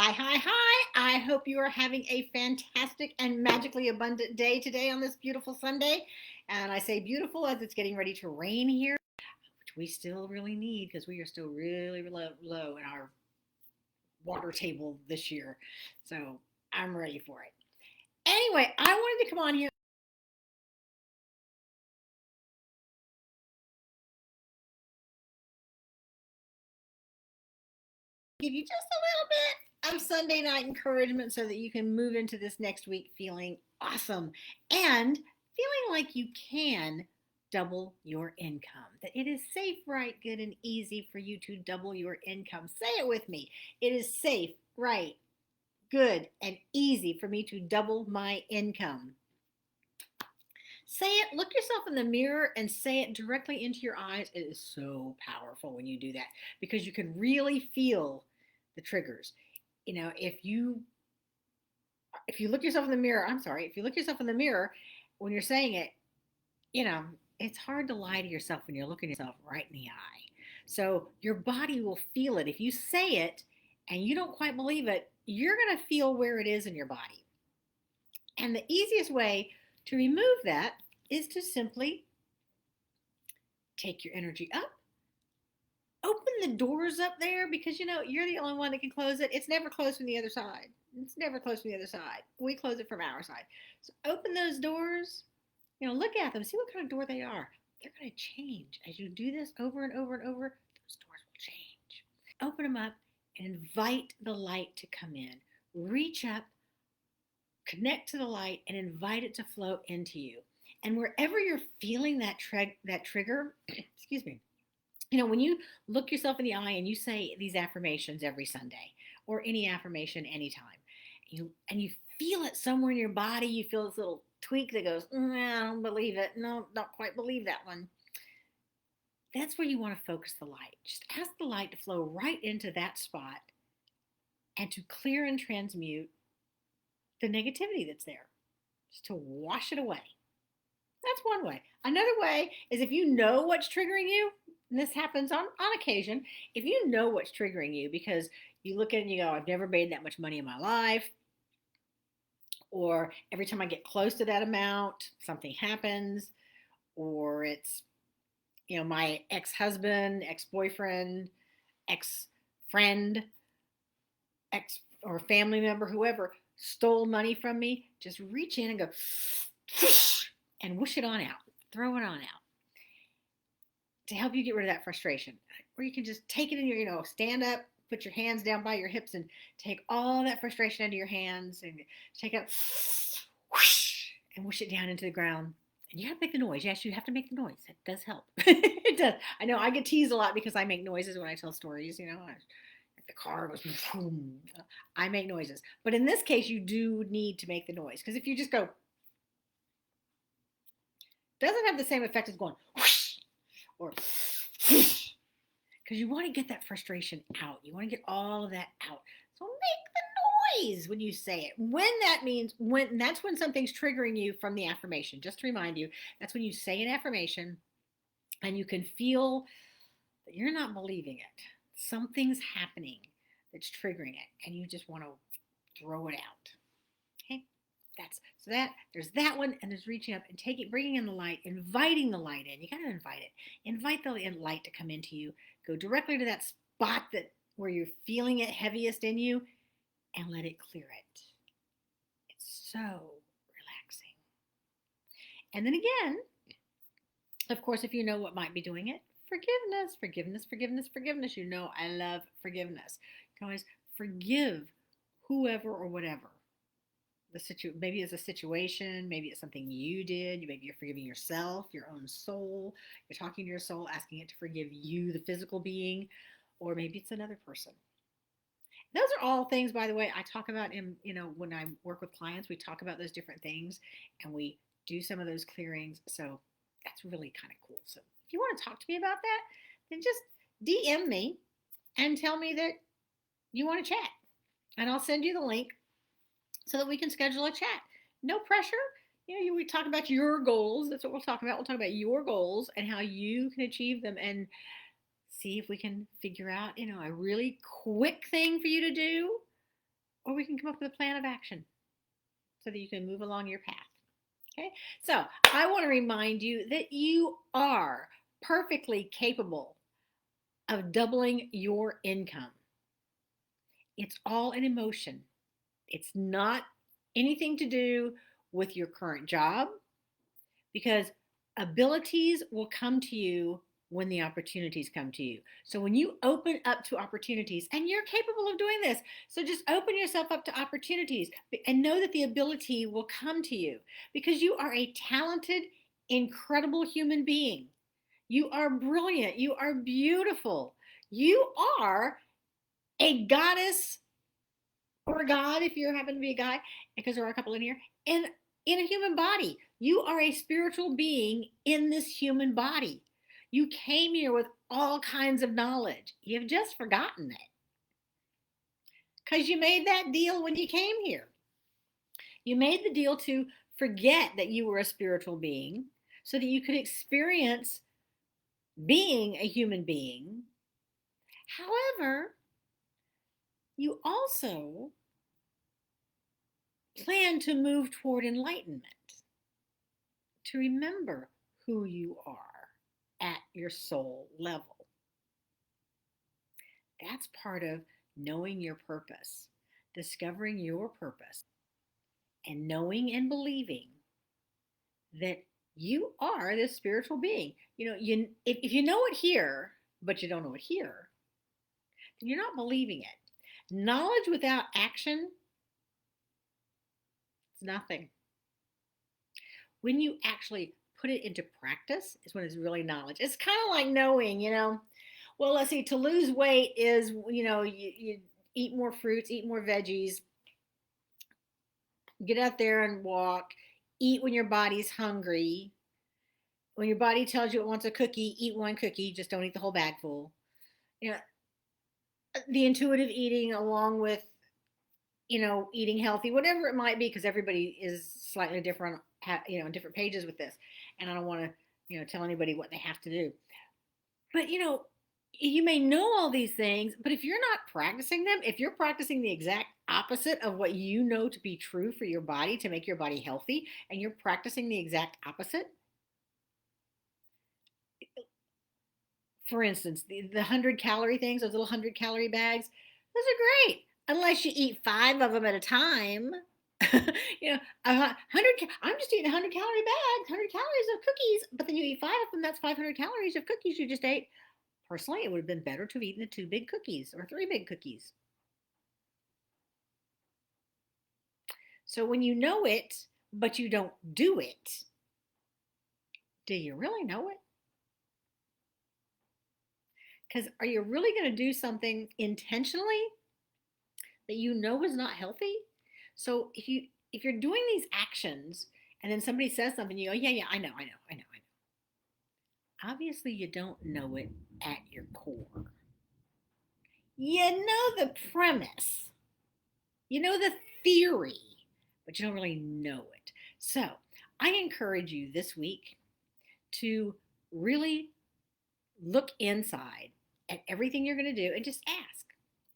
Hi, hi, hi. I hope you are having a fantastic and magically abundant day today on this beautiful Sunday. And I say beautiful as it's getting ready to rain here, which we still really need because we are still really low in our water table this year. So I'm ready for it. Anyway, I wanted to come on here. Give you just a little bit of Sunday night encouragement so that you can move into this next week feeling awesome and feeling like you can double your income. That it is safe, right, good, and easy for you to double your income. Say it with me. It is safe, right, good, and easy for me to double my income. Say it, look yourself in the mirror and say it directly into your eyes. It is so powerful when you do that because you can really feel the triggers. You know, if you look yourself in the mirror, I'm sorry, if you look yourself in the mirror when you're saying it, you know, it's hard to lie to yourself when you're looking yourself right in the eye. So your body will feel it. If you say it and you don't quite believe it, you're going to feel where it is in your body. And the easiest way to remove that is to simply take your energy up, open the doors up there because you're the only one that can close it. It's never closed from the other side. It's never closed from the other side. We close it from our side. So open those doors, look at them, see what kind of door they are. They're going to change as you do this over and over and over. Those doors will change. Open them up and invite the light to come in. Reach up, connect to the light, and invite it to flow into you. And wherever you're feeling that trigger, excuse me, when you look yourself in the eye and you say these affirmations every Sunday or any affirmation anytime, you feel it somewhere in your body, you feel this little tweak that goes, I don't believe it. No, don't quite believe that one. That's where you want to focus the light. Just ask the light to flow right into that spot and to clear and transmute the negativity that's there, just to wash it away. That's one way. Another way is if you know what's triggering you, and this happens on occasion, if you know what's triggering you because you look at it and you go, I've never made that much money in my life, or every time I get close to that amount, something happens, or it's, my ex-husband, ex-boyfriend, ex-friend, ex or family member, whoever stole money from me, just reach in and go and whoosh it on out, throw it on out to help you get rid of that frustration. Or you can just take it in your, stand up, put your hands down by your hips and take all that frustration into your hands and take it whoosh, and whoosh it down into the ground. And you have to make the noise. Yes, you have to make the noise. It does help. It does. I know I get teased a lot because I make noises when I tell stories, the car goes boom. I make noises. But in this case, you do need to make the noise. Because if you just go, it doesn't have the same effect as going whoosh or whoosh. Because you want to get that frustration out. You want to get all of that out. So make the noise when you say it. When that's when something's triggering you from the affirmation. Just to remind you, that's when you say an affirmation and you can feel that you're not believing it. Something's happening that's triggering it, and you just want to throw it out. Okay, there's that one, and there's reaching up and bringing in the light, inviting the light in. You got to invite it. Invite the light to come into you. Go directly to that spot where you're feeling it heaviest in you, and let it clear it. It's so relaxing. And then again, of course, if you know what might be doing it, forgiveness, forgiveness, forgiveness, forgiveness. I love forgiveness. You can always forgive whoever or whatever. Maybe it's a situation, maybe it's something you did, maybe you're forgiving yourself, your own soul, you're talking to your soul, asking it to forgive you, the physical being, or maybe it's another person. Those are all things, by the way, I talk about when I work with clients, we talk about those different things and we do some of those clearings. So that's really kind of cool. So if you want to talk to me about that, then just DM me and tell me that you want to chat. And I'll send you the link so that we can schedule a chat. No pressure. We talk about your goals. That's what we'll talk about. We'll talk about your goals and how you can achieve them and see if we can figure out, a really quick thing for you to do or we can come up with a plan of action so that you can move along your path. Okay, so I want to remind you that you are perfectly capable of doubling your income. It's all an emotion. It's not anything to do with your current job because abilities will come to you when the opportunities come to you. So when you open up to opportunities, and you're capable of doing this, so just open yourself up to opportunities and know that the ability will come to you because you are a talented, incredible human being. You are brilliant. You are beautiful. You are a goddess or a god if you happen to be a guy, because there are a couple in here, and in a human body. You are a spiritual being in this human body. You came here with all kinds of knowledge. You've just forgotten it because you made that deal when you came here. You made the deal to forget that you were a spiritual being so that you could experience being a human being. However, you also plan to move toward enlightenment, to remember who you are at your soul level. That's part of knowing your purpose, discovering your purpose, and knowing and believing that you are this spiritual being. If you know it here, but you don't know it here, then you're not believing it. Knowledge without action is nothing. When you actually put it into practice is when it's really knowledge. It's kind of like knowing, well, let's see, to lose weight is, you eat more fruits, eat more veggies, get out there and walk, eat when your body's hungry. When your body tells you it wants a cookie, eat one cookie, just don't eat the whole bag full. You know, the intuitive eating along with, eating healthy, whatever it might be, because everybody is slightly different, different pages with this. And I don't want to, tell anybody what they have to do. But, you may know all these things, but if you're not practicing them, if you're practicing the exact opposite of what you know to be true for your body to make your body healthy, and you're practicing the exact opposite, for instance, the 100-calorie things, those little 100-calorie bags, those are great unless you eat 5 of them at a time. 100. I'm just eating 100-calorie bags, 100 calories of cookies, but then you eat 5 of them. That's 500 calories of cookies you just ate. Personally, it would have been better to have eaten the 2 big cookies or 3 big cookies. So when you know it, but you don't do it, do you really know it? Because are you really going to do something intentionally that you know is not healthy? So if you're doing these actions and then somebody says something, you go, yeah, I know. Obviously, you don't know it at your core. You know the premise, you know the theory, but you don't really know it. So I encourage you this week to really look inside at everything you're going to do and just ask,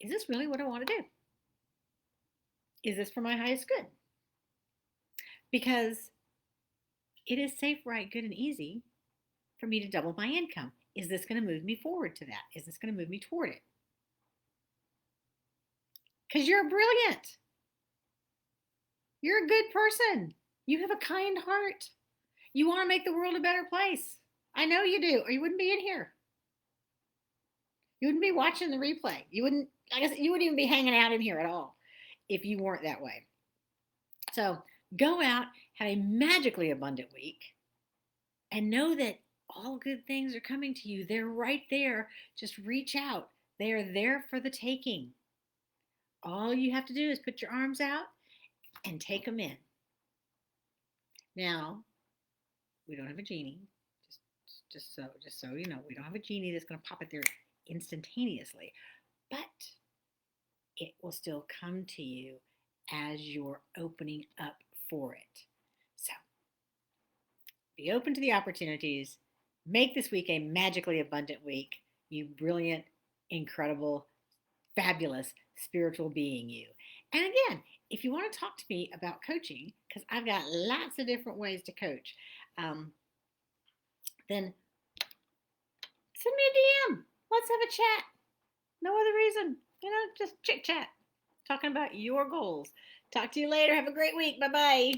is this really what I want to do? Is this for my highest good? Because it is safe, right, good, and easy for me to double my income. Is this going to move me forward to that? Is this going to move me toward it? Because you're brilliant. You're a good person. You have a kind heart. You want to make the world a better place. I know you do, or you wouldn't be in here. You wouldn't be watching the replay. You wouldn't even be hanging out in here at all if you weren't that way. So go out, have a magically abundant week, and know that all good things are coming to you. They're right there. Just reach out. They are there for the taking. All you have to do is put your arms out and take them in. Now, we don't have a genie. Just so you know, we don't have a genie that's going to pop it there instantaneously, but it will still come to you as you're opening up for it. So be open to the opportunities. Make this week a magically abundant week, you brilliant, incredible, fabulous spiritual being, you. And again, if you want to talk to me about coaching, because I've got lots of different ways to coach, um, then send me a DM. Let's have a chat. No other reason, just chit chat, talking about your goals. Talk to you later. Have a great week. Bye bye.